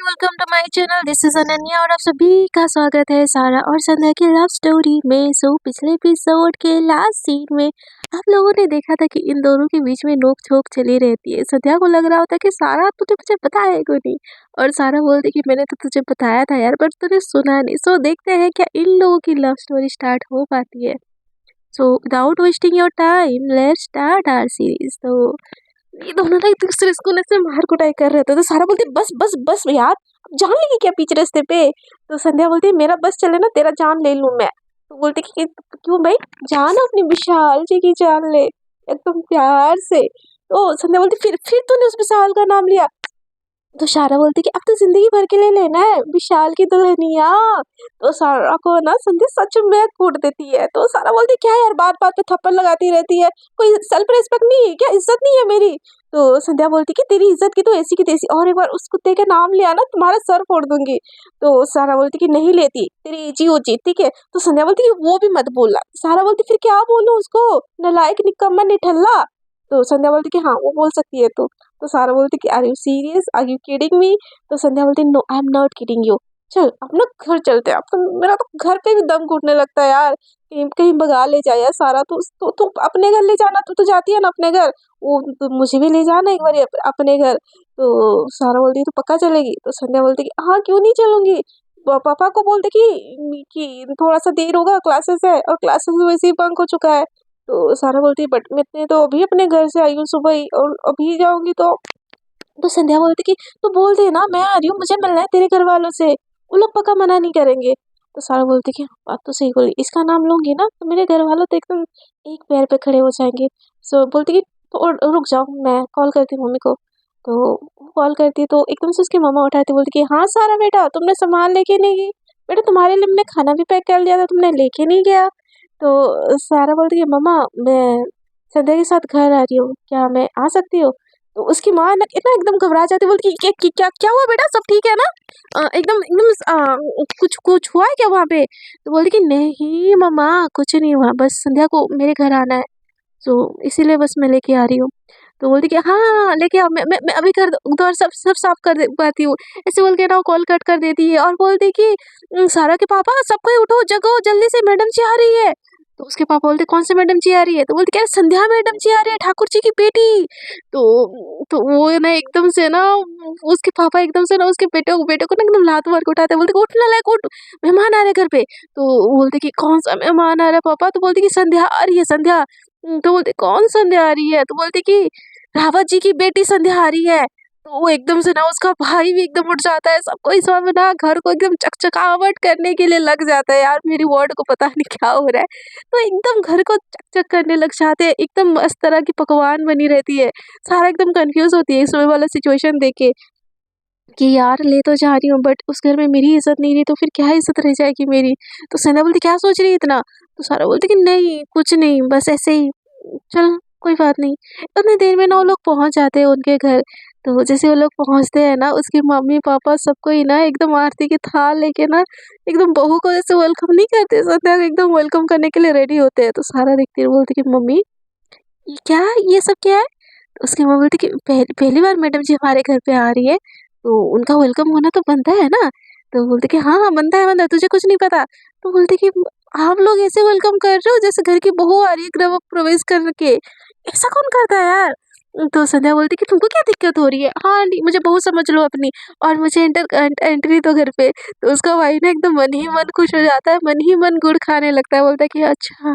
And welcome to my channel. This is Ananya और आप सभी का स्वागत है सारा और संध्या की लव स्टोरी में। पिछले एपिसोड के लास्ट सीन में आप लोगों ने देखा था कि इन दोनों के बीच में नोक झोंक चली रहती है। संध्या को लग रहा होता है कि सारा तुझे मुझे बताया है क्यों नहीं, और सारा बोलती कि मैंने तो तुझे बताया था यार, पर तूने सुना नहीं। देखते हैं क्या इन लोगों की लव स्टोरी स्टार्ट हो पाती है। Without wasting your time let's start our series. ये दोनों ना एक दूसरे को ऐसे मार कुटाई कर रहे थे। तो सारा बोलती बस बस बस यार, अब जान लेगी क्या पीछे रास्ते पे। तो संध्या बोलती मेरा बस चले ना तेरा जान ले लूं मैं। तो बोलती कि क्यों भाई, जान अपनी विशाल जी की जान ले एकदम प्यार से। तो संध्या बोलती फिर तूने उस विशाल का नाम लिया। तो सारा बोलती कि अब तो जिंदगी भर के लिए लेना है विशाल की दुल्हनिया। तो सारा को ना संध्या सच में कूट देती है। तो सारा बोलती क्या यार, बात बात पे थप्पड़ लगाती रहती है, कोई सेल्फ रिस्पेक्ट नहीं है क्या, इज्जत नहीं है मेरी। तो संध्या बोलती कि तेरी इज्जत की तो ऐसी की तैसी, और एक बार उस कुत्ते का नाम लिया ना तुम्हारा सर फोड़ दूंगी। तो सारा बोलती कि नहीं लेती, तेरी इजी हो जी ठीक है। तो संध्या बोलती कि वो भी मत बोलना। सारा बोलती फिर क्या बोलूं उसको, नालायक निकम्मा निठल्ला। तो संध्या बोलती कि हाँ वो बोल सकती है तो सारा बोलती कि are you serious, are you kidding me. तो संध्या बोलती no I am not kidding you. चल अपना घर चलते हैं। अब तो मेरा तो घर पे भी दम घुटने लगता है यार, कहीं कहीं भगा ले जाए यार सारा। तो अपने घर ले जाना, तू तो जाती है ना अपने घर, वो तो मुझे भी ले जाना एक बार अपने घर। तो सारा बोलती तो पक्का चलेगी। तो संध्या बोलती कि हाँ क्यों नहीं चलूंगी। पापा को बोलते कि थोड़ा सा देर होगा, क्लासेस है और क्लासेस में वैसे ही बंक हो चुका है। तो सारा बोलती है बट मैं तो अभी अपने घर से आई हूँ सुबह ही और अभी जाऊंगी। तो संध्या बोलती कि तू बोल दे ना मैं आ रही हूँ, मुझे मिलना है तेरे घर वालों से, वो लोग पक्का मना नहीं करेंगे। तो सारा बोलती कि हाँ, बात तो सही बोली, इसका नाम लूंगी ना तो मेरे घर वालों तो एकदम एक पैर पे खड़े हो जाएंगे। बोलती कि तो रुक जाओ मैं कॉल करती हूँ मम्मी को। तो कॉल करती है तो एकदम से उसकी मम्मा उठाती बोलती कि हाँ सारा बेटा तुमने सामान लेके नहीं गई, बेटा तुम्हारे लिए हमने खाना भी पैक कर लिया था, तुमने लेके नहीं गया। तो सारा बोलती है मम्मा मैं संध्या के साथ घर आ रही हूँ, क्या मैं आ सकती हूँ। तो उसकी माँ ना इतना एकदम घबरा जाती, बोलती कि क्या क्या हुआ बेटा, सब ठीक है ना। एकदम एकदम कुछ कुछ हुआ है क्या वहाँ पे। तो बोलती कि नहीं मम्मा कुछ नहीं हुआ, बस संध्या को मेरे घर आना है, तो इसीलिए बस मैं लेके आ रही हूँ। तो बोलती कि हाँ हाँ हाँ, लेके आओ, मैं अभी कर उधर सब सब साफ कर दे पाती हूँ। ऐसे बोल के ना कॉल कट कर देती है और बोलती कि सारा के पापा सबको ही उठो जगो जल्दी से, मैडम जी आ रही है। तो उसके पापा बोलते कौन से मैडम जी आ रही है। तो बोलती क्या संध्या मैडम जी आ रही है, ठाकुर जी की बेटी। तो वो ना एकदम से ना उसके पापा एकदम से ना उसके बेटे को ना एकदम लात मार के उठाते, बोलते उठ ना लायक उठ, मेहमान आ रहे घर पे। तो बोलते कि कौन सा मेहमान आ रहा है पापा। तो बोलते कि संध्या आ रही है संध्या। तो बोलते कौन संध्या आ रही है। तो बोलते कि रावत जी की बेटी संध्या आ रही है। तो वो एकदम से ना उसका भाई भी एकदम उठ जाता है, सबको इस समय ना घर को एकदम चकचकावट करने के लिए लग जाता है यार, मेरी वार्ड को पता नहीं क्या हो रहा है। तो एकदम घर को चकचक करने लग जाते हैं, एकदम मस्त तरह की पकवान बनी रहती है। सारा एकदम कंफ्यूज होती है इस समय वाला सिचुएशन देख के कि यार ले तो जा रही हूँ बट उस घर में मेरी इज्जत नहीं रही तो फिर क्या इज्जत रह जाएगी मेरी। तो संध्या बोलती क्या सोच रही है इतना। तो सारा बोलते कि नहीं कुछ नहीं बस ऐसे ही, चल कोई बात नहीं। उतनी देर में ना वो लोग पहुंच जाते हैं उनके घर। तो जैसे वो लोग पहुंचते हैं ना उसके मम्मी पापा सबको ही ना एकदम आरती की थाल लेके ना एकदम बहू को जैसे वेलकम नहीं करते, संध्या को एकदम वेलकम करने के लिए रेडी होते हैं। तो सारा देखती है बोलती कि मम्मी ये क्या है, ये सब क्या है। तो उसकी मम्मी बोलती कि पहली बार मैडम जी हमारे घर पे आ रही है तो उनका वेलकम होना तो बनता है ना। तो बोलते कि हाँ हाँ बनता है तुझे कुछ नहीं पता। तो बोलते कि आप लोग ऐसे वेलकम कर रहे हो जैसे घर की बहू आ रही है गृह प्रवेश करके, ऐसा कौन करता है यार। तो संध्या बोलती कि तुमको क्या दिक्कत हो रही है, हाँ आंटी मुझे बहू समझ लो अपनी, और मुझे एंट्री तो घर पे। तो उसका भाई ना एकदम मन ही मन खुश हो जाता है, मन ही मन गुड़ खाने लगता है, बोलता है कि अच्छा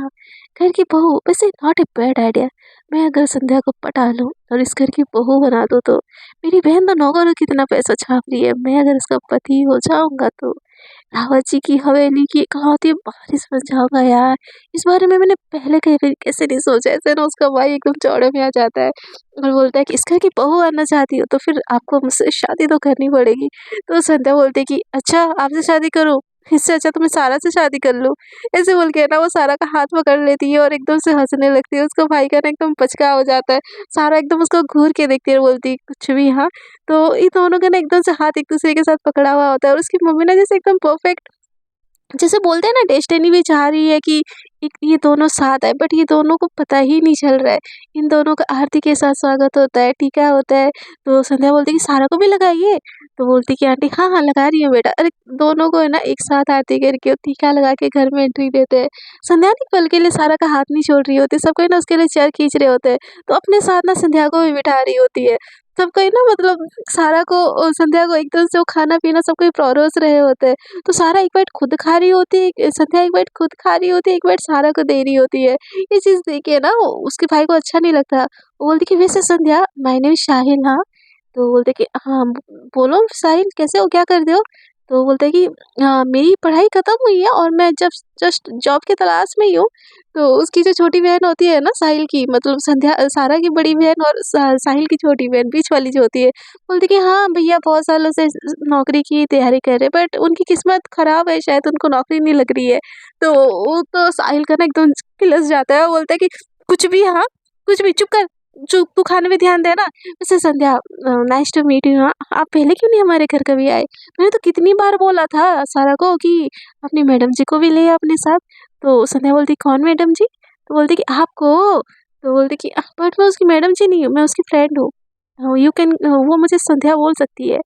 घर की बहू, वैसे नॉट ए बैड आइडिया। मैं अगर संध्या को पटा लूँ और इस घर की बहू बना दूँ तो मेरी बहन तो नौकरों कितना पैसा छाप रही है, मैं अगर इसका पति हो जाऊंगा तो रावत जी की हवेली की इकलौती वारिस बन जाऊंगा यार। इस बारे में मैंने पहले कहीं कैसे नहीं सोचा। ऐसे ना उसका भाई एकदम चौड़े में आ जाता है और बोलता है कि इस घर की बहू आना चाहती हो तो फिर आपको मुझसे शादी तो करनी पड़ेगी। तो संध्या बोलती है कि अच्छा आपसे शादी करूं, इससे अच्छा तो मैं सारा से शादी कर लूं। ऐसे बोल के ना वो सारा का हाथ पकड़ लेती है और एकदम से हंसने लगती है। उसका भाई का ना एकदम पचका हो जाता है। सारा एकदम उसको घूर के देखती है और बोलती है कुछ भी हाँ। तो इन दोनों का ना एकदम से हाथ एक दूसरे के साथ पकड़ा हुआ होता है और उसकी मम्मी ना जैसे एकदम परफेक्ट, जैसे बोलते हैं ना डेस्टिनी भी चाह रही है कि ये दोनों साथ है, बट ये दोनों को पता ही नहीं चल रहा है। इन दोनों का आरती के साथ स्वागत होता है, टीका होता है। तो संध्या बोलती है कि सारा को भी लगाइए। तो बोलती कि आंटी हाँ, हाँ लगा रही हूँ बेटा। अरे दोनों को है ना एक साथ आरती करके और टीका लगा के घर में एंट्री देते हैं। संध्या भी पल के लिए सारा का हाथ नहीं छोड़ रही होती, सब कोई ना उसके लिए चेयर खींच रहे होते हैं। तो अपने साथ ना संध्या को भी बिठा रही होती है। सब कोई ना मतलब सारा को संध्या को एकदम से वो खाना-पीना सब कोई परोस रहे होते हैं। तो सारा एक बाइट खुद खा रही होती है, संध्या एक बाइट खुद खा रही होती है, एक बाइट सारा को दे रही होती है। ये चीज़ देख के ना उसके भाई को अच्छा नहीं लगता। वो बोलती कि वैसे संध्या माय नेम इज़ साहिल हाँ। तो बोलते कि हाँ, बोलो साहिल कैसे हो? क्या कर रहे हो? तो बोलते हैं कि मेरी पढ़ाई खत्म हुई है और मैं जब जस्ट जॉब की तलाश में ही हूँ। तो उसकी जो छोटी बहन होती है ना साहिल की मतलब संध्या सारा की बड़ी बहन और साहिल की छोटी बहन बीच वाली जो होती है, बोलती कि हाँ भैया बहुत सालों से नौकरी की तैयारी कर रहे हैं बट उनकी किस्मत खराब है शायद उनको नौकरी नहीं लग रही है। तो वो तो साहिल का ना एकदम किलस जाता है, वो बोलता है कि कुछ भी हाँ, कुछ भी चुप कर, चुप तू खाने में ध्यान दे ना। वैसे संध्या नाइस टू मीट यू हाँ, आप पहले क्यों नहीं हमारे घर कभी आए? मैंने तो कितनी बार बोला था सारा को कि अपनी मैडम जी को भी ले अपने साथ। तो संध्या बोलती कौन मैडम जी? तो बोलती कि आपको। तो बोलती कि बट मैं उसकी मैडम जी नहीं हूँ, मैं उसकी फ्रेंड हूँ। यू कैन वो मुझे संध्या बोल सकती है।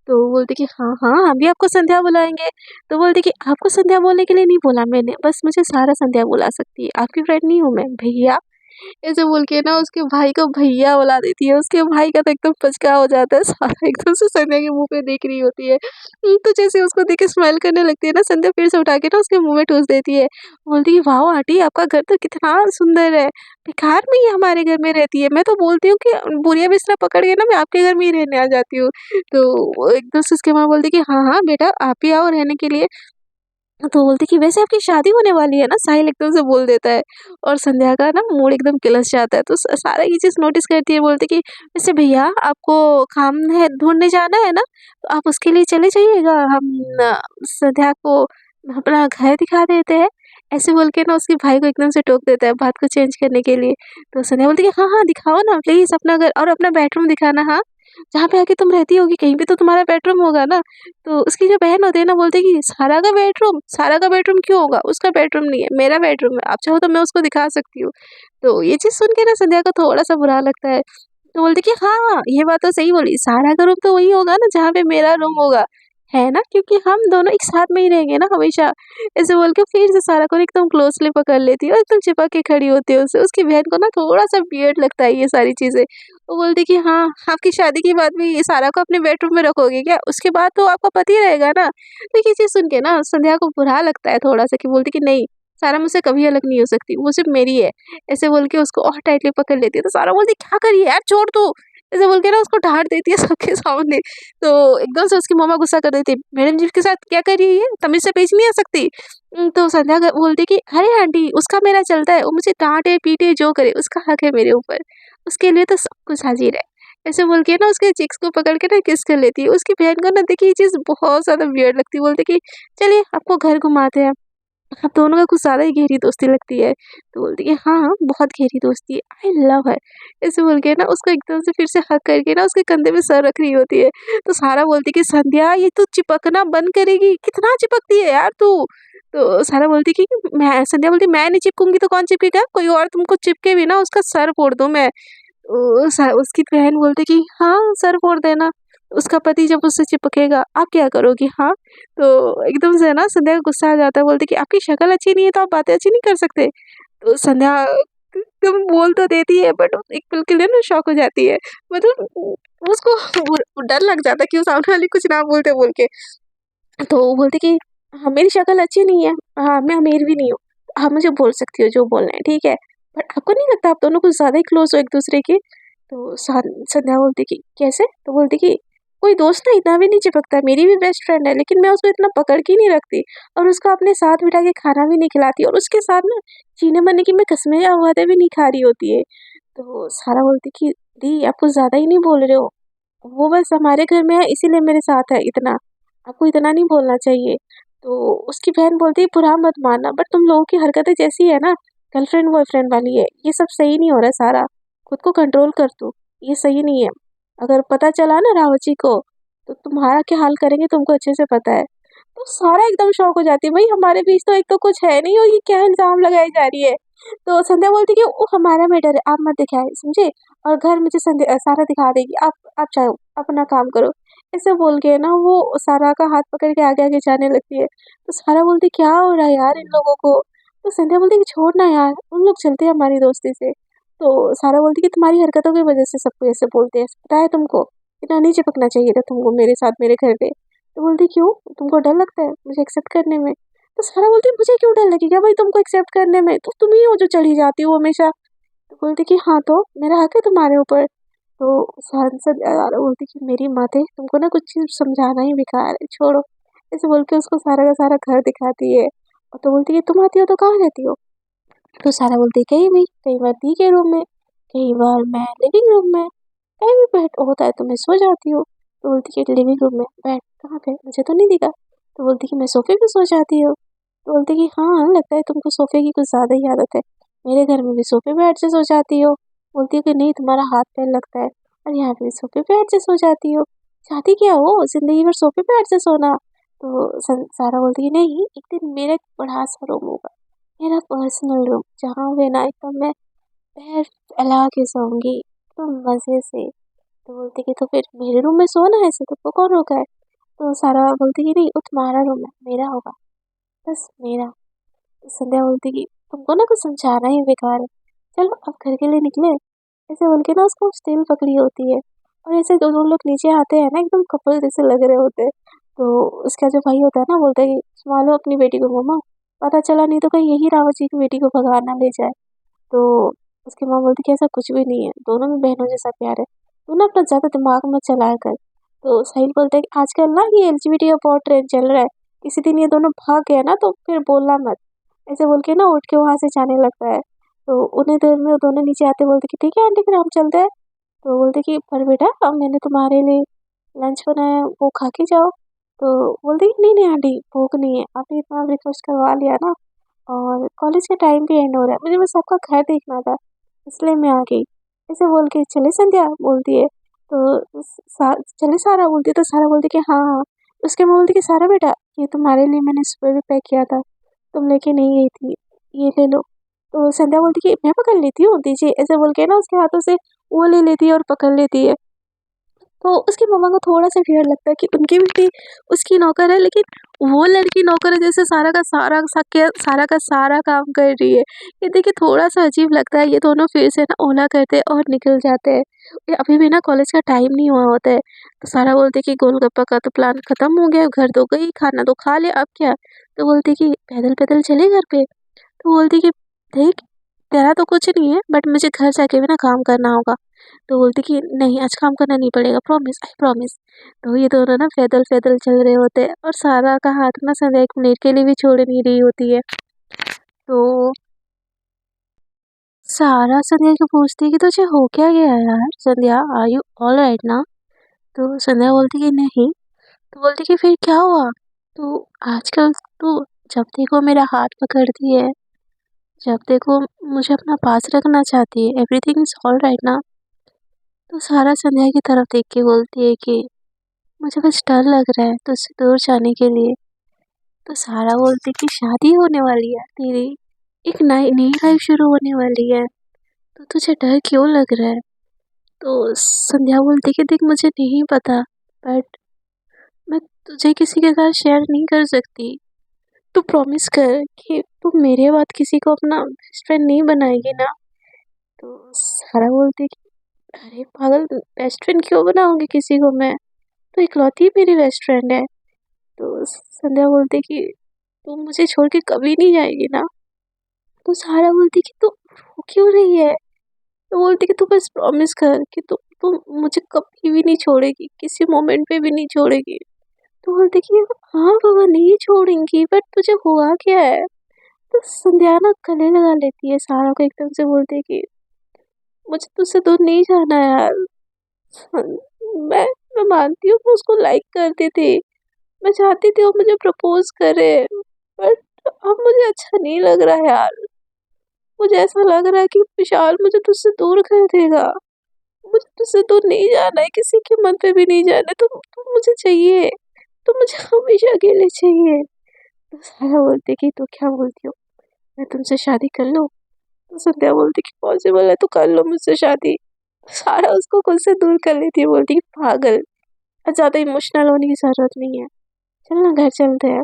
तो बोलती कि हाँ, हाँ, हम भी आपको संध्या बुलाएँगे। तो बोलती कि आपको संध्या बोलने के लिए नहीं बोला मैंने, बस मुझे सारा संध्या बुला सकती है, आपकी फ्रेंड नहीं हूँ मैं। भैया ऐसे बोल के ना उसके भाई को भैया बुला देती है। उसके भाई का तो एकदम पचका हो जाता है। सारा एकदम से संध्या के मुँह पे देख रही होती है। तो जैसे उसको देख के स्माइल करने लगती है ना, संध्या फिर से उठा के ना उसके मुँह में ठूस देती है। बोलती है, "वाओ आंटी आपका घर तो कितना सुंदर है। बेकार में ये हमारे घर में रहती है। मैं तो बोलती हूँ कि बोरिया-बिस्तरा पकड़ के ना मैं आपके घर में ही रहने आ जाती हूँ।" तो वो एकदम से उसकी माँ बोलती है कि, "हाँ, हाँ बेटा आप ही आओ रहने के लिए।" तो बोलती कि वैसे आपकी शादी होने वाली है ना? साहिल एकदम से बोल देता है और संध्या का ना मूड एकदम किलस जाता है। तो सारा ये चीज़ नोटिस करती है, बोलती कि वैसे भैया आपको काम है ढूँढने जाना है ना? तो आप उसके लिए चले जाइएगा। हम संध्या को अपना घर दिखा देते हैं। ऐसे बोल के ना उसके भाई को एकदम से टोक देता है बात को चेंज करने के लिए। तो संध्या बोलती है, "हाँ, हाँ दिखाओ ना प्लीज़ अपना घर और अपना बेडरूम दिखाना हाँ। जहाँ पे आके तुम रहती होगी कहीं पे तो तुम्हारा बेडरूम होगा ना?" तो उसकी जो बहन होती है ना बोलती है कि सारा का बेडरूम क्यों होगा? उसका बेडरूम नहीं है, मेरा बेडरूम है। आप चाहो तो मैं उसको दिखा सकती हूँ। तो ये चीज़ सुन के ना संध्या को थोड़ा-सा बुरा लगता है। तो बोलती कि हाँ, हाँ, ये बात तो सही बोली। सारा का रूम तो वही होगा ना जहाँ पे मेरा रूम होगा, है ना? क्योंकि हम दोनों एक साथ में ही रहेंगे ना हमेशा। ऐसे बोल के फिर से सारा को ना एकदम क्लोज़ली पकड़ लेती है और एकदम चिपक के खड़ी होती है उससे। उसकी बहन को ना थोड़ा-सा वियर्ड लगता है ये सारी चीज़ें। वो बोलती कि हाँ, आपकी शादी के बाद भी सारा को अपने बेडरूम में रखोगे क्या? उसके बाद तो आपका पति रहेगा ना? तो ये चीज़ सुन के ना संध्या को बुरा लगता है थोड़ा-सा कि बोलती कि नहीं, सारा मुझसे कभी अलग नहीं हो सकती, वो सिर्फ़ मेरी है। ऐसे बोल के उसको और टाइटली पकड़ लेती है, तो सारा बोलती क्या कर रही है यार छोड़ तू! ऐसे बोल के ना उसको डाँट देती है सबके सामने। तो एकदम से उसकी मम्मा गुस्सा कर देती है, मैडम जी के साथ क्या कर रही है ये? तमीज़ से पेश नहीं आ सकती? तो संध्या बोलती कि अरे आंटी उसका मेरा चलता है, वो मुझे डाँटे, पीटे जो करे उसका हक है मेरे ऊपर। उसके लिए तो सब कुछ हाज़िर है। ऐसे बोल के ना उसके चिक्स को पकड़ के ना किस कर लेती है। उसकी बहन को ना देखिए ये चीज़ बहुत ज़्यादा वियर्ड लगती है। बोलती कि चलिए आपको घर घुमाते हैं। अब दोनों का कुछ ज़्यादा ही गहरी दोस्ती लगती है। तो बोलती है हाँ, हाँ बहुत गहरी दोस्ती है, आई लव हर। ऐसे बोल के ना उसको एकदम से फिर से हग करके ना उसके कंधे पे सर रख रही होती है। तो सारा बोलती है कि संध्या ये तू चिपकना बंद करेगी? कितना चिपकती है यार तू? तो सारा बोलती कि मैं संध्या बोलती मैं नहीं चिपकूँगी तो कौन चिपकेगा? कोई और तुमको चिपके भी ना उसका सर फोड़ दूँ मैं। उसकी बहन बोलती कि हाँ, सर फोड़ देना। उसका पति जब उससे चिपकेगा, आप क्या करोगी? हाँ? तो एकदम से ना संध्या को गुस्सा आ जाता है, बोलती कि आपकी शक्ल अच्छी नहीं है तो आप बातें अच्छी नहीं कर सकते। तो संध्या एकदम बोल तो देती है बट एक पल के लिए ना शॉक हो जाती है। मतलब उसको डर लग जाता है कि वो सामने वाली कुछ ना बोलते बोल के। तो वो बोलती कि हाँ, मेरी शक्ल अच्छी नहीं है। हाँ, मैं अमीर भी नहीं हूँ। आप मुझे बोल सकती हो जो बोलना है, ठीक है? बट आपको नहीं लगता आप दोनों कुछ ज़्यादा ही क्लोज़ हो एक-दूसरे के? तो संध्या बोलती कि कैसे? तो बोलती कि कोई दोस्त ना इतना भी नहीं चिपकता, मेरी भी बेस्ट फ्रेंड है लेकिन मैं उसको इतना पकड़ के नहीं रखती और उसको अपने साथ बिठा के खाना भी नहीं खिलाती और उसके साथ ना जीने-मरने की मैं कस्में या वादे भी नहीं खा रही होती है। तो सारा बोलती कि दी आप कुछ ज़्यादा ही नहीं बोल रहे हो। वो बस हमारे घर में है इसीलिए मेरे साथ है इतना, आपको इतना नहीं बोलना चाहिए। तो उसकी बहन बोलती है बुरा मत मानना बट तुम लोगों की हरकतें जैसी है ना, गर्लफ्रेंड बॉयफ्रेंड वाली है, ये सब सही नहीं हो रहा है सारा, खुद को कंट्रोल कर तू, ये सही नहीं है। अगर पता चला ना रावत जी को, तो तुम्हारा क्या हाल करेंगे तुमको अच्छे से पता है। तो सारा एकदम शॉक हो जाती है, भई हमारे बीच तो एक तो कुछ है नहीं और ये क्या इल्ज़ाम लगाई जा रही है। तो संध्या बोलती है कि वो हमारा मैटर है, आप मत दिखाएँ, समझे? और घर मुझे सारा दिखा देगी, आप जाओ, अपना काम करो। ऐसे बोल के ना वो सारा का हाथ पकड़ के आगे आगे जाने लगती है। तो सारा बोलती क्या हो रहा है यार इन लोगों को। तो संध्या बोलती कि छोड़ ना यार, उन लोग चलते हैं हमारी दोस्ती से। तो सारा बोलती कि तुम्हारी हरकतों की वजह से सबको ऐसे बोलते हैं, पता है तुमको, इतना नहीं चिपकना चाहिए था तुमको मेरे साथ मेरे घर पे। तो बोलती क्यों, तुमको डर लगता है मुझे एक्सेप्ट करने में। तो सारा बोलती मुझे क्यों डर लगेगा भाई तुमको एक्सेप्ट करने में, तो तुम ही हो जो चढ़ी जाती हो हमेशा। तो बोलती कि हाँ तो मेरा हक है तुम्हारे ऊपर। तो सांसद बोलती कि मेरी माते तुमको ना कुछ चीज़ समझाना ही बेकार है, छोड़ो। ऐसे बोल के उसको सारा का सारा घर दिखाती है। और तो बोलती है तुम आती हो तो कहाँ रहती हो। तो सारा बोलती है कहीं भी, कई बार दी के रूम में, कई बार मैं लिविंग रूम में, कहीं भी बैठ होता है तो मैं सो जाती हूँ। तो बोलती कि लिविंग रूम में बैठ कहाँ पे, मुझे तो नहीं दिखा। तो बोलती कि मैं सोफे पे सो जाती हूँ। तो बोलती कि हाँ लगता है तुमको सोफे की कुछ ज़्यादा ही आदत है, मेरे घर में भी सोफे पे एडजस्ट हो जाती हो। बोलती है कि नहीं तुम्हारा हाथ पैर लगता है, और यहाँ पे भी सोफे पे एडजस्ट हो जाती हो, चाहती क्या हो जिंदगी भर सोफे पे एडजस्ट होना। तो सारा बोलती है नहीं, एक दिन मेरा एक बड़ा सा रूम होगा, मेरा पर्सनल रूम, जहाँ पे ना एकदम मैं पैर फैला के सोऊंगी तो मज़े से। तो बोलती कि तो फिर मेरे रूम में सो ना, ऐसे तुमको कौन रोका है। तो सारा बोलती कि नहीं वो तुम्हारा रूम है, मेरा होगा, बस मेरा। तो संध्या बोलती कि तुमको ना कुछ समझाना ही बेकार है, चलो अब घर के लिए निकले। ऐसे बोल के ना उसको स्टील पकड़ी होती है। और ऐसे दोनों लोग नीचे आते हैं ना एकदम कपल जैसे लग रहे होते हैं। तो उसका जो भाई होता है ना बोलता है कि संभालो अपनी बेटी को मम्मा, पता चला नहीं तो कहीं यही रावत जी की बेटी को भगवान ना ले जाए। तो उसकी माँ बोलती कि ऐसा कुछ भी नहीं है, दोनों में बहनों जैसा प्यार है, तू ना अपना ज़्यादा दिमाग मत चलाया कर। तो साहिल बोलता है कि आजकल ना ये एलजीबीटी बहुत ट्रेंड चल रहा है, किसी दिन ये दोनों भाग गया ना तो फिर बोलना मत। ऐसे बोल के ना उठ के वहाँ से जाने लगता है। तो उन्हें देर में वो दोनों नीचे आते बोलते कि ठीक है आंटी फिर हम चलते हैं। तो बोलते कि पर बेटा अब मैंने तुम्हारे लिए लंच बनाया है, वो खा के जाओ। तो बोलते कि नहीं नहीं आंटी भूख नहीं है, आपने इतना रिक्वेस्ट करवा लिया ना, और कॉलेज का टाइम भी एंड हो रहा है, मुझे बस आपका घर देखना था इसलिए मैं आ गई। ऐसे बोल के चले संध्या बोलती है। तो चले सारा बोलती है। तो सारा बोलती कि हाँ हाँ। उसके माँ बोलती कि सारा बेटा ये तुम्हारे लिए मैंने सुबह भी पैक किया था, तुम लेके नहीं गई थी, ये ले लो। तो संध्या बोलती कि मैं पकड़ लेती हूँ दीजिए, ऐसे बोल के ना उसके हाथों से वो ले लेती है और पकड़ लेती है। तो उसकी मम्मा को थोड़ा-सा वियर्ड लगता है कि उनकी बेटी उसकी नौकर है, लेकिन वो लड़की नौकर है जैसे सारा का सारा काम कर रही है। ये देखिए थोड़ा-सा अजीब लगता है। ये दोनों फिर से ना ओला करते हैं और निकल जाते हैं। ये अभी भी ना कॉलेज का टाइम नहीं हुआ होता है। तो सारा बोलती है कि गोलगप्पा का तो प्लान खत्म हो गया, घर तो गई, खाना तो खा लिया, अब क्या? तो बोलती है कि पैदल-पैदल चले घर पे? तो बोलती है कि देख तेरा तो कुछ नहीं है, बट मुझे घर जाके भी ना काम करना होगा। तो बोलती कि नहीं आज काम करना नहीं पड़ेगा, प्रॉमिस आई प्रॉमिस। तो ये दोनों ना पैदल पैदल चल रहे होते हैं और सारा का हाथ ना संध्या 1 मिनट के लिए भी छोड़ नहीं रही होती है। तो सारा संध्या को पूछती है कि तुझे हो क्या गया यार संध्या, आर यू ऑल राइट ना। तो संध्या बोलती कि नहीं। तो बोलती कि फिर क्या हुआ। तो आजकल तू जब देखो मेरा हाथ पकड़ती है, जब देखो मुझे अपना पास रखना चाहती है, एवरीथिंग इज ऑल राइट ना। तो सारा संध्या की तरफ देख के बोलती है कि मुझे बस डर लग रहा है तुझसे दूर जाने के लिए। तो सारा बोलती कि शादी होने वाली है तेरी, एक नई नई लाइफ शुरू होने वाली है, तो तुझे डर क्यों लग रहा है। तो संध्या बोलती कि देख मुझे नहीं पता, बट मैं तुझे किसी के साथ शेयर नहीं कर सकती। तू प्रॉमिस कर कि तू मेरे बाद किसी को अपना बेस्ट फ्रेंड नहीं बनाएगी ना। तो सारा बोलती कि अरे पागल, बेस्ट फ्रेंड क्यों बनाऊंगी किसी को मैं, तो इकलौती मेरी बेस्ट फ्रेंड है। तो संध्या बोलती कि तू मुझे छोड़ के कभी नहीं जाएगी ना। तो सहारा बोलती कि तू रो क्यों रही है। तो बोलती कि तू बस प्रॉमिस कर कि तू मुझे कभी भी नहीं छोड़ेगी, किसी मोमेंट पे भी नहीं छोड़ेगी। तो बोलती कि हाँ बाबा नहीं छोड़ेंगी, बट तुझे हुआ क्या है। तो संध्या ना गले लगा लेती है सहारा को, एकदम से बोलती है कि मुझे तुझसे दूर नहीं जाना यार। मैं मैं मानती हूँ मैं उसको लाइक करती थी, मैं चाहती थी वो मुझे प्रपोज करे, बट अब मुझे अच्छा नहीं लग रहा है यार। मुझे ऐसा लग रहा है कि विशाल मुझे तुझसे दूर कर देगा। मुझे तुझसे दूर नहीं जाना है, किसी के मन पे भी नहीं जाना है। तुम मुझे चाहिए, तुम मुझे हमेशा के लिए चाहिए। तो सारा बोलती कि तू क्या बोलती हो, मैं तुमसे शादी कर लूँ। तो संध्या बोलती कि पॉसिबल है तो कर लो मुझसे शादी। सारा उसको खुद से दूर कर लेती है, बोलती कि पागल, ज़्यादा इमोशनल होने की ज़रूरत नहीं है, चल ना घर चलते हैं।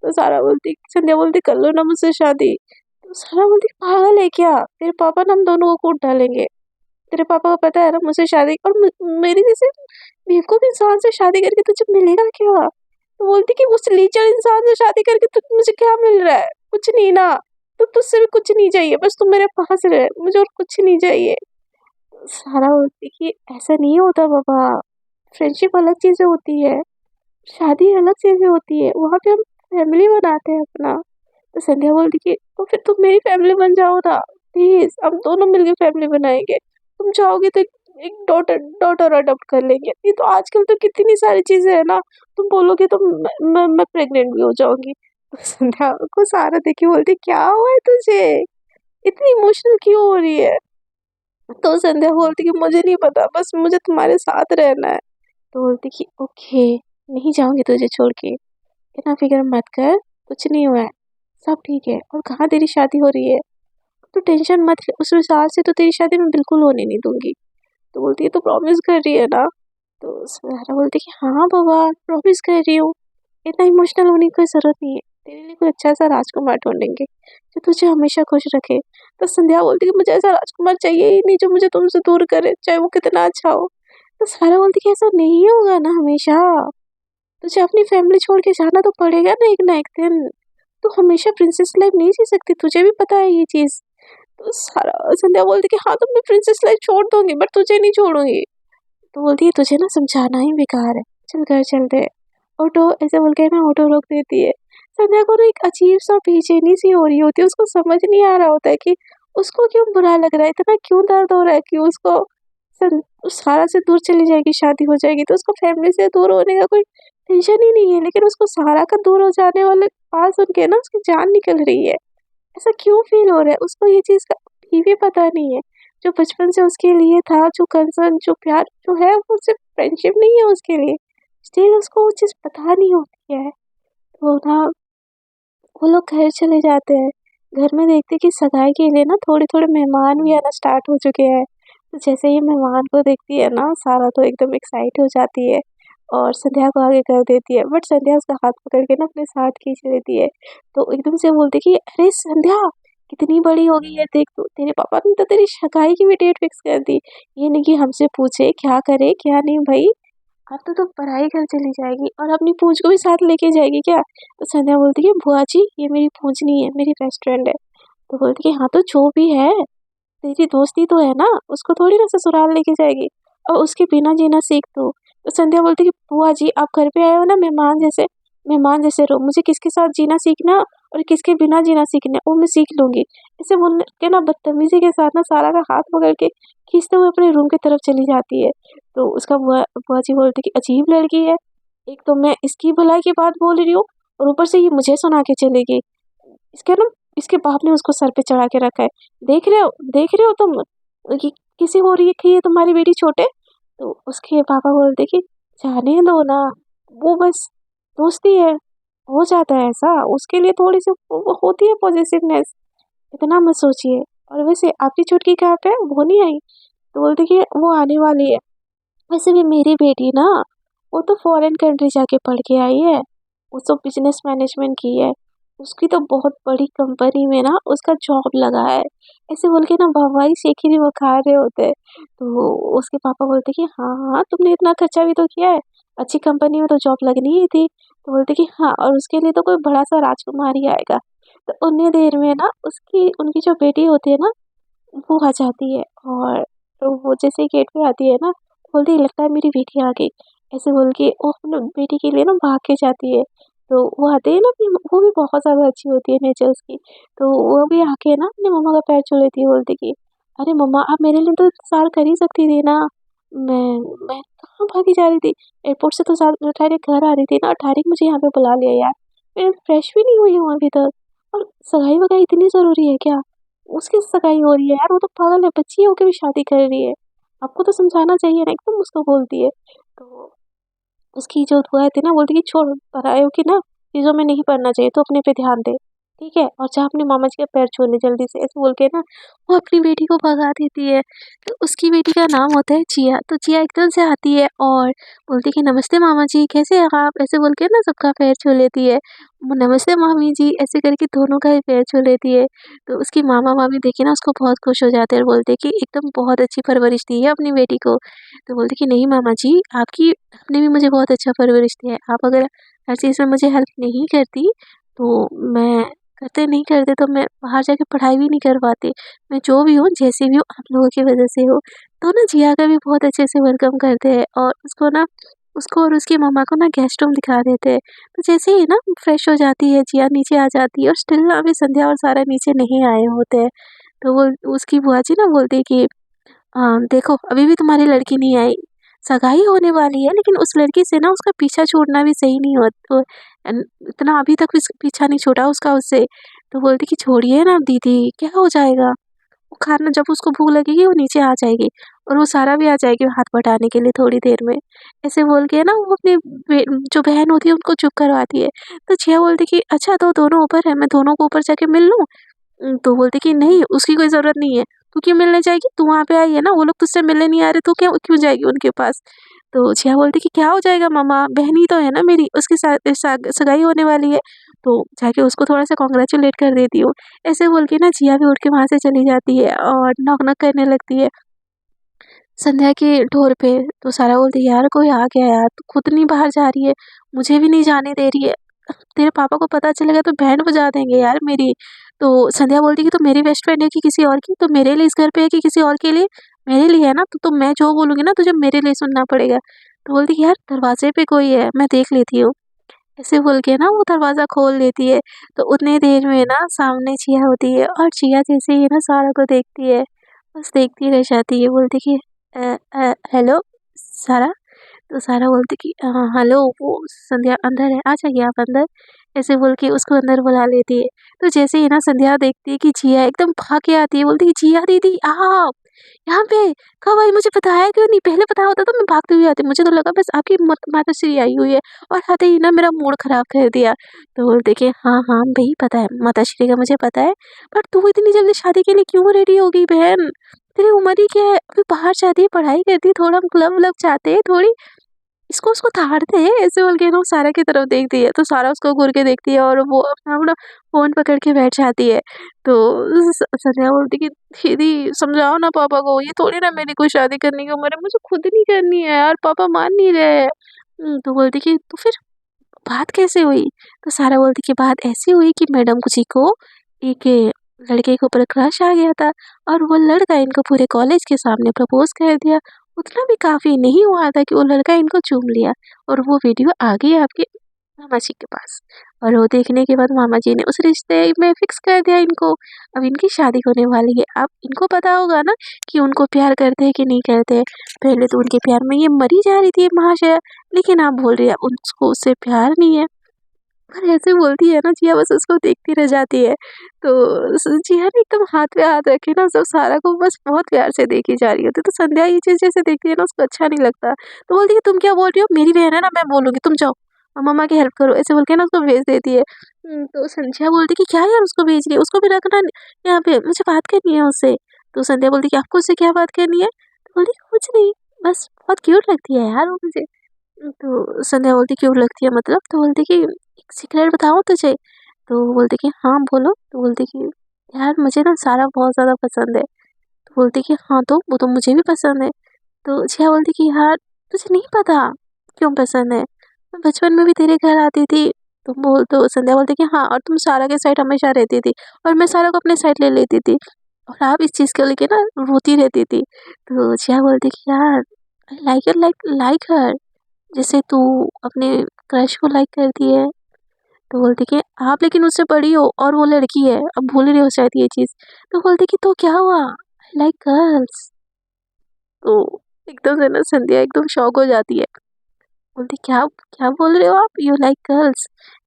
तो सारा बोलती, संध्या बोलती कर लो ना मुझसे शादी। तो सारा बोलती पागल है क्या, तेरे पापा ना हम दोनों को कूट डालेंगे। तेरे पापा को पता है ना मुझसे शादी, और मेरी जैसे बेवकूफ इंसान से शादी करके तुझे मिलेगा क्या। तो बोलती कि उस लीचड़ इंसान से शादी करके मुझे क्या मिल रहा है, कुछ नहीं ना। तो तुझसे भी कुछ नहीं चाहिए, बस तू मेरे पास रहे, मुझे और कुछ नहीं चाहिए। सारा बोलती कि ऐसा नहीं होता बाबा, फ्रेंडशिप अलग चीजें होती है, शादी अलग चीजें होती है, वहाँ पे हम फैमिली बनाते हैं अपना। तो संध्या बोलती कि तो फिर तुम मेरी फैमिली बन जाओ ना, प्लीज हम दोनों मिलके फैमिली बनाएंगे। तुम चाहोगे तो एक डॉटर डॉटर अडॉप्ट कर लेंगे। ये तो आजकल तो कितनी सारी चीजें है ना, तुम बोलोगे तो मैं प्रेग्नेंट भी हो जाऊंगी। तो संध्या को सारा देखी बोलती क्या हुआ है तुझे, इतनी इमोशनल क्यों हो रही है। तो संध्या बोलती कि मुझे नहीं पता, बस मुझे तुम्हारे साथ रहना है। तो बोलती कि ओके, नहीं जाऊंगी तुझे छोड़ के, इतना फिक्र मत कर, कुछ नहीं हुआ है, सब ठीक है। और कहाँ तेरी शादी हो रही है, तो टेंशन मत ले, उस हिसाब से तो तेरी शादी मैं बिल्कुल होने नहीं दूंगी। तो बोलती है तो प्रॉमिस कर रही है ना। तो सहारा बोलती कि हाँ बाबा प्रॉमिस कर रही हूँ, इतना इमोशनल होने की कोई जरूरत नहीं है, तेरे लिए कोई अच्छा सा राजकुमार ढूंढेंगे जो तुझे हमेशा खुश रखे। तो संध्या बोलती कि मुझे ऐसा राजकुमार चाहिए ही नहीं जो मुझे तुमसे दूर करे, चाहे वो कितना अच्छा हो। तो सहारा बोलती कि ऐसा नहीं होगा ना हमेशा, तुझे अपनी फैमिली छोड़ के जाना तो पड़ेगा ना एक दिन। तू हमेशा प्रिंसेस लाइफ नहीं जी सकती, तुझे भी पता है ये चीज। तो सारा संध्या बोलती कि हाँ तो मैं प्रिंसेस लाइफ छोड़ दूंगी बट तुझे नहीं छोड़ूंगी। तो बोलती है तुझे ना समझाना ही बेकार है, चल घर चलते हैं। ऑटो ऐसे बोल के ना ऑटो रोक देती है। संध्या को ना एक अजीब सा बेचैनी सी हो रही होती है, उसको समझ नहीं आ रहा होता है कि उसको क्यों बुरा लग रहा है, इतना क्यों दर्द हो रहा है कि उसको उस सारा से दूर चली जाएगी, शादी हो जाएगी तो उसको फैमिली से दूर होने का कोई टेंशन ही नहीं है। लेकिन उसको सहारा का दूर हो जाने वाले बात सुन के ना उसकी जान निकल रही है। ऐसा क्यों फील हो रहा है, उसको ये चीज़ का अभी भी पता नहीं है। जो बचपन से उसके लिए था, जो कंसर्न, जो प्यार जो है वो सिर्फ फ्रेंडशिप नहीं है उसके लिए, स्टिल उसको वो चीज़ पता नहीं होती है। तो ना वो लोग घर चले जाते हैं। घर में देखते कि सगाई के लिए ना थोड़े-थोड़े मेहमान भी आना स्टार्ट हो चुके हैं। तो जैसे ही मेहमान को देखती है ना, सारा तो एकदम एक्साइट हो जाती है और संध्या को आगे कर देती है। बट संध्या उसका हाथ पकड़ के ना अपने साथ खींच लेती है। तो एकदम से बोलती कि अरे संध्या, कितनी बड़ी हो गई है देख तू, तेरे पापा ने तो तेरी सगाई की भी डेट फिक्स कर दी। ये नहीं कि हमसे पूछे क्या करे क्या नहीं भई। अब तो तू पराई घर चली जाएगी और अपनी पूंछ को भी साथ लेके जाएगी क्या? तो संध्या बोलती है बुआ जी ये मेरी पूंछ नहीं है, मेरी बेस्ट फ्रेंड है। तो बोलती कि हाँ तो जो भी है, तेरी दोस्ती तो है ना, उसको थोड़ी ना ससुराल लेके जाएगी और उसके बिना जीना सीख तू। तो संध्या बोलती कि बुआ जी आप घर पे आए हो ना मेहमान जैसे रहो, मुझे किसके साथ जीना सीखना और किसके बिना जीना सीखना है, वो मैं सीख लूंगी। ऐसे बोल के ना बदतमीजी के साथ ना सारा का हाथ पकड़ के खींचते हुए अपने रूम की तरफ चली जाती है। तो उसका बुआ बुआ जी बोलती कि अजीब लड़की है, एक तो मैं इसकी भलाई की बात बोल रही हूँ और ऊपर से ये मुझे सुना के चलेगी। इसके ना इसके बाप ने उसको सर पे चढ़ा के रखा है। देख रहे हो तुम कि किसी हो रही है कि ये तुम्हारी बेटी छोटे। तो उसके पापा बोलते कि जाने दो ना, वो बस दोस्ती है, हो जाता है ऐसा, उसके लिए थोड़ी सी वो होती है पॉजिटिवनेस, इतना मत सोचिए। और वैसे आपकी छुटकी कहाँ पे है, वो नहीं आई। तो बोलते कि वो आने वाली है। वैसे भी मेरी बेटी ना, वो तो फॉरेन कंट्री जाके पढ़ के आई है, वो तो बिजनेस मैनेजमेंट की है, उसकी तो बहुत बड़ी कंपनी में ना उसका जॉब लगा है। ऐसे बोल के ना वाहवाही शेखी बखा रहे होते हैं। तो उसके पापा बोलते कि हाँ हाँ तुमने इतना खर्चा भी तो किया है, अच्छी कंपनी में तो जॉब लगनी ही थी। तो बोलते कि हाँ और उसके लिए तो कोई बड़ा सा राजकुमार ही आएगा। तो उतनी देर में ना उसकी उनकी जो बेटी होती है ना, वो आ जाती है। और तो वो जैसे ही गेट पे आती है ना, बोलती है लगता है मेरी बेटी आ गई, ऐसे बोल के वो अपने बेटी के लिए ना भाग के जाती है। तो वो आते हैं ना अपनी, वो भी बहुत ज़्यादा अच्छी होती है नेचर उसकी। तो वो भी आके ना अपने मम्मा का पैर छू लेती है, बोलती कि अरे मम्मा आप मेरे लिए तो इंतजार कर ही सकती थी ना, मैं कहाँ भागी जा रही थी, एयरपोर्ट से तो डायरेक्ट घर आ रही थी ना, डायरेक्ट मुझे यहाँ पे बुला लिया यार, मैं फ्रेश भी नहीं हुई हूँ अभी तक। और सगाई वगाई इतनी ज़रूरी है क्या, उसकी सगाई हो रही है यार, वो तो पागल है, बच्ची होके भी शादी कर रही है, आपको तो समझाना चाहिए ना, एकदम उसको बोलती है। तो उसकी जो बुआ थी ना बोलती कि छोड़, परायों की ना चीज़ों में नहीं पड़ना चाहिए, तो अपने पे ध्यान दे। ठीक है? और जा अपने मामा जी का पैर छूने जल्दी से, ऐसे बोल के ना वो अपनी बेटी को भगा देती है। तो उसकी बेटी का नाम होता है जिया, तो जिया एकदम से आती है और बोलती है कि नमस्ते मामा जी, कैसे हैं आप? ऐसे बोल के ना सबका पैर छू लेती है। वो नमस्ते मामी जी, ऐसे करके दोनों का ही पैर छू लेती है। तो उसकी मामा-मामी देख के ना उसको बहुत खुश हो जाते हैं और बोलते हैं कि एकदम बहुत अच्छी परवरिश दी है अपनी बेटी को। तो बोलती है कि नहीं मामा जी, आपने भी मुझे बहुत अच्छा परवरिश दिया है। आप अगर हर चीज़ में मुझे हेल्प नहीं करती, तो मैं नहीं करते तो मैं बाहर जाके पढ़ाई भी नहीं कर पाती। मैं जो भी हूँ, जैसी भी हूँ, आप लोगों की वज़ह से हूँ। तो ना जिया का भी बहुत अच्छे से वेलकम करते हैं और उसको और उसकी मम्मा को ना गेस्ट रूम दिखा देते हैं। तो जैसे ही ना फ्रेश हो जाती है, जिया नीचे आ जाती है और स्टिल ना अभी संध्या और सारा नीचे नहीं आए होते हैं। तो वो उसकी बुआ जी ना बोलती है कि देखो अभी भी तुम्हारी लड़की नहीं आई, सगाई होने वाली है लेकिन उस लड़की से ना उसका पीछा छूटना भी सही नहीं होता तो इतना अभी तक पीछा नहीं छूटा उसका उससे। तो बोलती कि छोड़िए ना दीदी, क्या हो जाएगा? वो खाना जब उसको भूख लगेगी वो नीचे आ जाएगी और वो सारा भी आ जाएगी हाथ बटाने के लिए थोड़ी देर में। ऐसे बोल के ना वो अपनी जो बहन होती है उनको चुप करवाती है। तो छिया बोलती कि अच्छा तो दोनों ऊपर है, मैं दोनों को ऊपर जाके मिल लूँ? तो बोलती कि नहीं उसकी कोई ज़रूरत नहीं है, तू क्यों मिलने जाएगी? तू वहाँ पे आई है ना, वो लोग तुझसे मिलने नहीं आ रहे, तू क्यों क्यों जाएगी उनके पास? तो जिया बोलती कि क्या हो जाएगा मम्मा, बहन ही तो है ना मेरी, उसकी सगाई होने वाली है, तो जाके उसको थोड़ा-सा कांग्रेचुलेट कर देती हूँ। ऐसे बोल के ना जिया भी उठ के वहाँ से चली जाती है और नॉक-नॉक करने लगती है संध्या के डोर पे। तो सारा बोलती है यार कोई आ गया यार, तू खुद नहीं बाहर जा रही है, मुझे भी नहीं जाने दे रही है। तेरे पापा को पता चलेगा तो बैंड बजा देंगे यार मेरी। तो संध्या बोलती कि तो मेरी बेस्ट फ्रेंड है कि किसी और की? तो मेरे लिए इस घर पे है कि किसी और के लिए? मेरे लिए है ना, तो मैं जो बोलूँगी ना तुझे मेरे लिए सुनना पड़ेगा। तो बोलती कि यार दरवाज़े पे कोई है, मैं देख लेती हूँ। ऐसे बोल के ना वो दरवाज़ा खोल देती है। तो उतनी देर में ना सामने जिया होती है और जिया जैसे ही ना सारा को देखती है, बस देखती रह जाती है। बोलती कि हेलो सारा? तो सारा बोलती कि हेलो वो संध्या अंदर है, आ जाइए आप अंदर। ऐसे बोल के उसको अंदर बुला लेती है। तो जैसे ही ना संध्या देखती है कि जिया एकदम भाग के आती है, बोलती है जिया दीदी आप यहाँ पे कब आई? मुझे बताया क्यों नहीं? पहले पता होता तो मैं भागते हुए आती। मुझे तो लगा बस आपकी माताश्री आई हुई है और आते ही ना मेरा मूड खराब कर दिया। तो बोलते कि हाँ हाँ भई पता है, माताश्री का मुझे पता है, पर तू इतनी जल्दी शादी के लिए क्यों रेडी हो गई बहन? तेरी उम्र ही क्या है? अभी बाहर जाती है, पढ़ाई करती है, थोड़ा क्लब व्लब जाते हैं, थोड़ी इसको उसको ताड़ते हैं। ऐसे बोल के ना वो सारा की तरफ देखती है, तो सारा उसको घूर के देखती है और वो अपना फ़ोन पकड़ के बैठ जाती है। तो संध्या बोलती कि दीदी समझाओ ना पापा को, ये थोड़ी ना मेरी कोई शादी करने की उम्र है, मुझे खुद नहीं करनी है यार, पापा मान नहीं रहे हैं। तो बोलती कि तो फिर बात कैसे हुई? तो सारा बोलती कि बात ऐसी हुई कि मैडम जी को एक लड़के के ऊपर क्रश आ गया था और वो लड़का इनको पूरे कॉलेज के सामने प्रपोज़ कर दिया। उतना भी काफ़ी नहीं हुआ था कि वो लड़का इनको चूम लिया और वो वीडियो आ गई आपके मामा जी के पास और वो देखने के बाद मामा जी ने उस रिश्ते में फिक्स कर दिया इनको। अब इनकी शादी होने वाली है। अब इनको पता होगा ना कि उनको प्यार करते हैं कि नहीं करते हैं। पहले तो उनके प्यार में ये मरी जा रही थी महाशय, लेकिन आप बोल रही हैं उसको उससे प्यार नहीं है। पर ऐसे बोलती है ना जिया बस उसको देखती रह जाती है। तो जिया ने एकदम हाथ पे हाथ रखे ना सब सारा को बस बहुत प्यार से देखी जा रही होती है। तो संध्या ये चीज़ जैसे देखती है ना उसको अच्छा नहीं लगता। तो बोलती है तुम क्या बोल रही हो? मेरी बहन है ना, मैं बोलूँगी, तुम जाओ मम्मा की हेल्प करो। ऐसे बोल के ना उसको भेज देती है। तो संध्या बोलती है कि क्या यार उसको भेज रही है? उसको भी रखना यहाँ पे, मुझे बात करनी है उससे। तो संध्या बोलती है कि आपको उससे क्या बात करनी है? तो बोलती है कुछ नहीं, बस बहुत क्यूट लगती है यार वो मुझे। तो संध्या बोलती क्यूट लगती है मतलब? तो बोलती कि एक सीक्रेट बताऊँ तुझे? तो बोलती कि हाँ बोलो। तो बोलती कि यार मुझे ना सारा बहुत ज़्यादा पसंद है। तो बोलती कि हाँ तो वो तो मुझे भी पसंद है। तो जिया बोलती कि यार तुझे नहीं पता क्यों पसंद है? मैं बचपन में भी तेरे घर आती थी। तो संध्या बोलती कि हाँ और तुम सारा के साइड हमेशा रहती थी और मैं सारा को अपने साइड ले लेती थी और आप इस चीज़ को लेके ना रोती रहती थी। तो जिया बोलती कि यार आई लाइक यू लाइक हर, जैसे तू अपने क्रश को लाइक करती है। तो बोलती कि आप लेकिन उससे बड़ी हो और वो लड़की है, अब भूल रहे हो शायद ये चीज़। तो बोलती कि तो क्या हुआ? I like girls. तो एकदम से ना संध्या एकदम शॉक हो जाती है। बोलती क्या क्या बोल रहे हो आप? You like girls?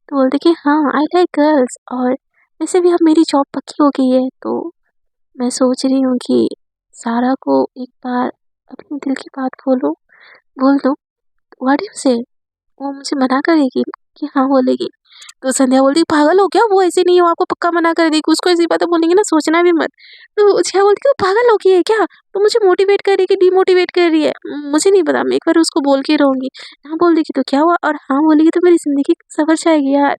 तो बोलती कि हाँ आई लाइक गर्ल्स और वैसे भी अब मेरी जॉब पक्की हो गई है, तो मैं सोच रही हूँ कि सारा को एक बार अपने दिल की बात बोल दूँ। व्हाट यू से? वो मुझे मना करेगी कि हाँ बोलेगी? तो संध्या बोलती पागल हो क्या, वो ऐसे नहीं है, वो आपको पक्का मना कर देगी, उसको ऐसी बातें बोलेंगे ना सोचना भी मत। तो जिया बोलती है पागल हो गई है क्या, तो मुझे मोटिवेट कर रही है कि डिमोटिवेट कर रही है, मुझे नहीं पता, मैं एक बार उसको बोल के रहूंगी। हाँ बोल देगी तो क्या हुआ, और हाँ बोलेगी तो मेरी जिंदगी सवर जाएगी यार।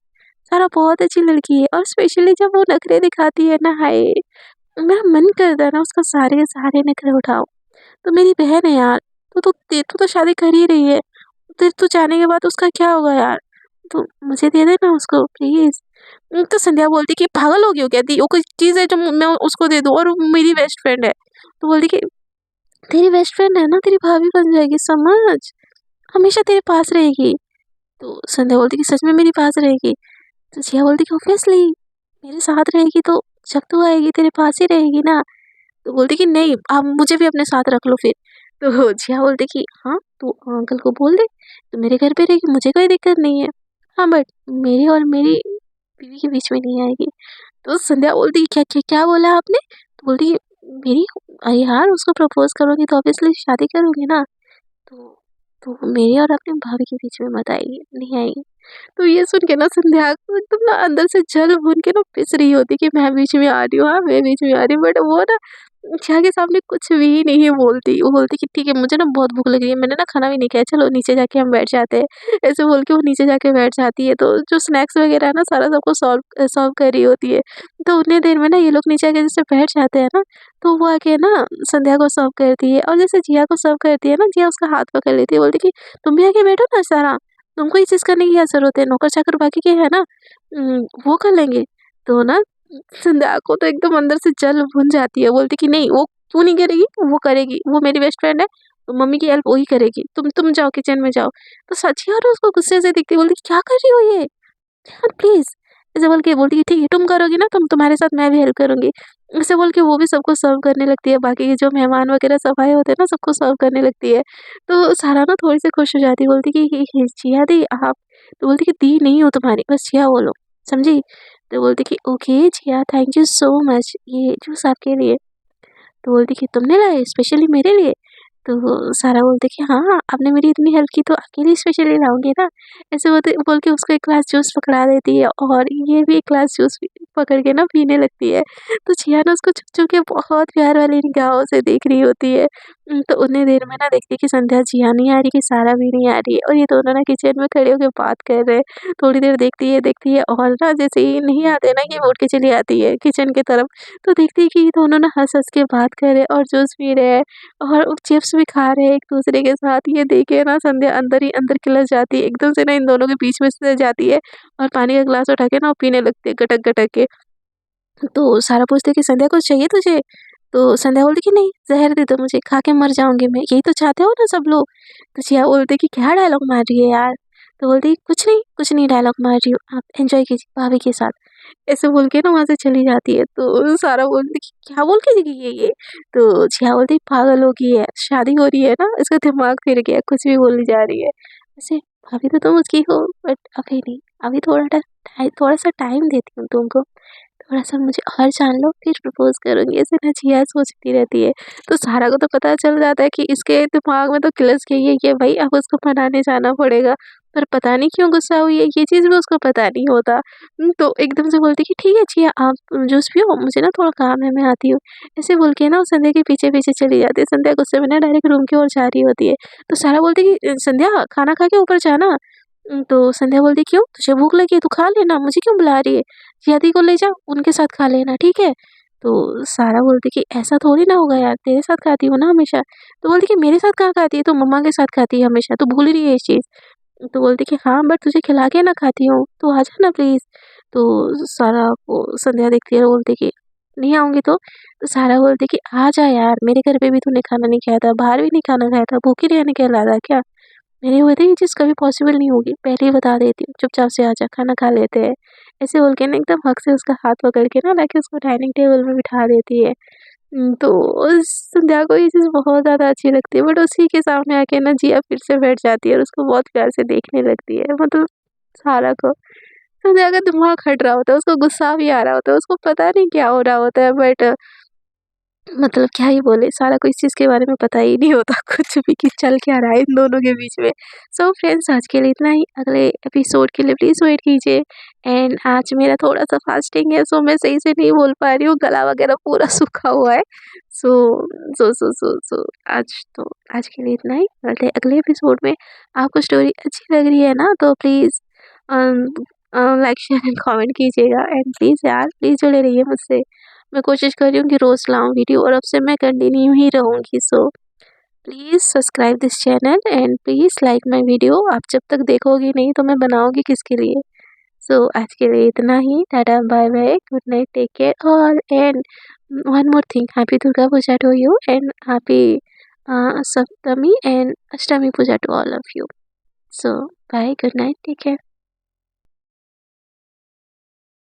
सारा बहुत अच्छी लड़की है, और स्पेशली जब वो नखरे दिखाती है ना, हाय मेरा मन करता है ना उसका सारे के सारे नखरे उठाओ। तो मेरी बहन है यार, तू तो शादी कर ही रही है, फिर तू जाने के बाद उसका क्या होगा यार, तो मुझे दे देना उसको प्लीज। तो संध्या बोलती कि पागल हो गई हो क्या दी, वो कोई चीज है जो मैं उसको दे दूं, और वो मेरी बेस्ट फ्रेंड है। तो बोलती कि तेरी बेस्ट फ्रेंड है ना, तेरी भाभी बन जाएगी, समझ, हमेशा तेरे पास रहेगी। तो संध्या बोलती कि सच में मेरे पास रहेगी। तो जिया बोलती कि ऑब्वियसली मेरे साथ रहेगी, तो जब तू आएगी तेरे पास ही रहेगी ना। तो बोलती कि नहीं, आप मुझे भी अपने साथ रख लो फिर। तो जिया बोलती कि हाँ तू अंकल को बोल दे, तो मेरे घर पे रहेगी, मुझे कोई दिक्कत नहीं है। हाँ बट मेरी और मेरी बीवी के बीच में नहीं आएगी। तो संध्या बोलती कि क्या क्या क्या बोला आपने, तो बोलती कि मेरी, अरे यार उसको प्रपोज करोगी तो ऑब्वियसली शादी करोगी ना, तो मेरी और अपने भाभी के बीच में मत आएगी, नहीं आएगी। तो ये सुन के ना संध्या को एकदम ना अंदर से जल भून के ना पिस रही होती कि मैं बीच में आ रही हूँ, हाँ मैं बीच में आ रही हूँ, बट वो ना जिया के सामने कुछ भी नहीं बोलती। वो बोलती कि ठीक है मुझे ना बहुत भूख लगी है, मैंने ना खाना भी नहीं खाया, चलो नीचे जाके हम बैठ जाते हैं। ऐसे बोल के वो नीचे जाके बैठ जाती है, तो जो स्नैक्स वगैरह है ना सारा सबको सॉल्व सर्व कर रही होती है। तो उतने देर में ना ये लोग नीचे आके जैसे बैठ जाते हैं ना, तो वो आके ना संध्या को सर्व करती है, और जैसे जिया को सर्व करती है ना, जिया उसका हाथ पकड़ लेती है, बोलती कि तुम भी आके बैठो ना सारा, तुमको ये चीज़ करने की क्या ज़रूरत है? नौकर-चाकर बाकी के हैं ना, वो कर लेंगे। तो ना संध्या को तो एकदम अंदर से जल भुन जाती है, बोलती कि नहीं वो तू नहीं करेगी, वो करेगी, वो मेरी बेस्ट फ्रेंड है, तो मम्मी की हेल्प वही करेगी। तुम जाओ किचन में जाओ। तो सचिया ना उसको गुस्से से देखती बोलती क्या कर रही हो ये? यार प्लीज़, ऐसे बोल के बोलती है ठीक है तुम करोगी ना, तुम्हारे साथ मैं भी हेल्प करूँगी। ऐसे बोल के वो भी सबको सर्व करने लगती है, बाकी के जो मेहमान वगैरह सब आए होते हैं ना सबको सर्व करने लगती है। तो सारा ना थोड़ी-सी खुश हो जाती है, बोलती कि ये जिया दी आप? तो बोलती कि दी नहीं हो तुम्हारी, बस जिया बोलो, समझी? तो बोलती कि okay Jiya, thank you so much, ये जूस आपके लिए। तो बोलती कि तुमने लाए स्पेशली मेरे लिए? तो सारा बोलते कि हाँ, हाँ, आपने मेरी इतनी हेल्प की तो आपके लिए स्पेशली लाऊँगी ना। ऐसे बोलते बोल के उसको एक ग्लास जूस पकड़ा देती है, और ये भी एक ग्लास जूस पकड़ के ना पीने लगती है। तो जिया ना उसको छुप-छुप के बहुत प्यार वाली निगाहों से देख रही होती है। तो उतनी देर में ना देखती है कि संध्या जिया नहीं आ रही, कि सारा भी नहीं आ रही है, और ये दोनों ना किचन में खड़े होके बात कर रहे हैं। थोड़ी देर देखती है, और ना जैसे ही नहीं आते ना कि वो उठ के चली आती है किचन की तरफ। तो देखती है कि ये दोनों ना हँस-हँस के बात कर रहे हैं और जूस पी रहे हैं। और वो चिप्स भी खा रहे हैं एक-दूसरे के साथ, ये देख के ना संध्या अंदर ही अंदर खिलस जाती है, एकदम से ना इन दोनों के बीच में से जाती है, और पानी का ग्लास उठा के ना वो पीने लगती है गटक-गटक के। तो सारा पूछते हैं कि संध्या कुछ चाहिए तुझे? तो संध्या बोलती कि नहीं, ज़हर दे दो मुझे, खा के मर जाऊँगी मैं, यही तो चाहते हो ना सब लोग। तो जिया बोलती कि क्या डायलॉग मार रही है यार? तो बोलती कुछ नहीं डायलॉग मार रही हूँ, आप एन्जॉय कीजिए भाभी के साथ। ऐसे बोल के ना वहाँ से चली जाती है। तो सारा बोलती कि क्या बोल के गई है ये? तो जिया बोलती पागल हो गई है, शादी हो रही है ना, इसका दिमाग फिर गया, कुछ भी बोली जा रही है। वैसे भाभी तो तुम उसकी हो, बट अभी नहीं, अभी थोड़ा-सा टाइम देती हूँ तुमको। थोड़ा-सा मुझे और जान लो फिर प्रपोज़ करूँगी, ऐसे ना जिया सोचती रहती है। तो सारा को तो पता चल जाता है कि इसके दिमाग में तो खिलस गई है कि भई अब उसको मनाने जाना पड़ेगा। पर पता नहीं क्यों गुस्सा हुई है, ये चीज़ भी उसको पता नहीं होता। तो एकदम से बोलती कि ठीक है जिया आप जूस पियो, मुझे ना थोड़ा काम है मैं आती हूँ। ऐसे बोल के ना वो संध्या के पीछे-पीछे चली जाती है। संध्या गुस्से में ना डायरेक्ट रूम की ओर जा रही होती है। तो सारा बोलती है कि संध्या खाना खा के ऊपर जाना। तो संध्या बोलती क्यों? तुझे भूख लगी है तो खा लेना, मुझे क्यों बुला रही है? जियादी को ले जा, उनके साथ खा लेना, ठीक है? तो सारा बोलती कि ऐसा थोड़ी ना होगा यार, तेरे साथ खाती हूँ ना हमेशा। तो बोलती कि मेरे साथ कहाँ खाती है? तू मम्मा के साथ खाती है हमेशा, तू भूल रही है इस चीज़। तो बोलती कि हाँ, बट तुझे खिला के ना खाती हूँ, तू आ जा ना प्लीज़। तो सारा को संध्या देखती है और बोलती कि नहीं आऊँगी तो सारा बोलती कि आ जा यार, मेरे घर पे भी तूने खाना नहीं खाया था, बाहर भी नहीं खाना खाया था, भूखी रहने का इरादा है क्या? मेरे होते ये चीज़ कभी पॉसिबल नहीं होगी, पहले ही बता देती हूँ, चुपचाप से आजा, खाना खा लेते हैं। ऐसे बोल के ना एकदम हक से उसका हाथ पकड़ के ना लाके उसको डाइनिंग टेबल में बिठा देती है। तो उस संध्या को ये चीज़ बहुत ज़्यादा अच्छी लगती है, बट उसी के सामने आके ना जिया फिर से बैठ जाती है और उसको बहुत प्यार से देखने लगती है। मतलब सारा को संध्या का दिमाग हट रहा होता है, उसको गुस्सा भी आ रहा होता है, उसको पता नहीं क्या हो रहा होता है, बट मतलब क्या ही बोले, सारा को इस चीज़ के बारे में पता ही नहीं होता कुछ भी कि चल क्या रहा है इन दोनों के बीच में। सो फ्रेंड्स आज के लिए इतना ही, अगले एपिसोड के लिए प्लीज़ वेट कीजिए। एंड आज मेरा थोड़ा-सा फास्टिंग है, सो मैं सही से नहीं बोल पा रही हूँ, गला वगैरह पूरा सूखा हुआ है। सो आज के लिए इतना ही, मिलते हैं अगले एपिसोड में। आपको स्टोरी अच्छी लग रही है ना, तो please like, share and comment कीजिएगा, एंड प्लीज़ यार, प्लीज़ जुड़े रहिए मुझसे। मैं कोशिश कर रही हूँ कि रोज़ लाऊँ वीडियो, और अब से मैं कंटिन्यू ही रहूँगी। So please subscribe this channel and please like my video. आप जब तक देखोगे नहीं तो मैं बनाऊँगी किसके लिए। सो आज के लिए इतना ही। Tata, bye bye, good night, take care all, and one more thing, happy Durga Puja to you, and happy Saptami and Ashtami Puja to all of you. So bye, good night, take care.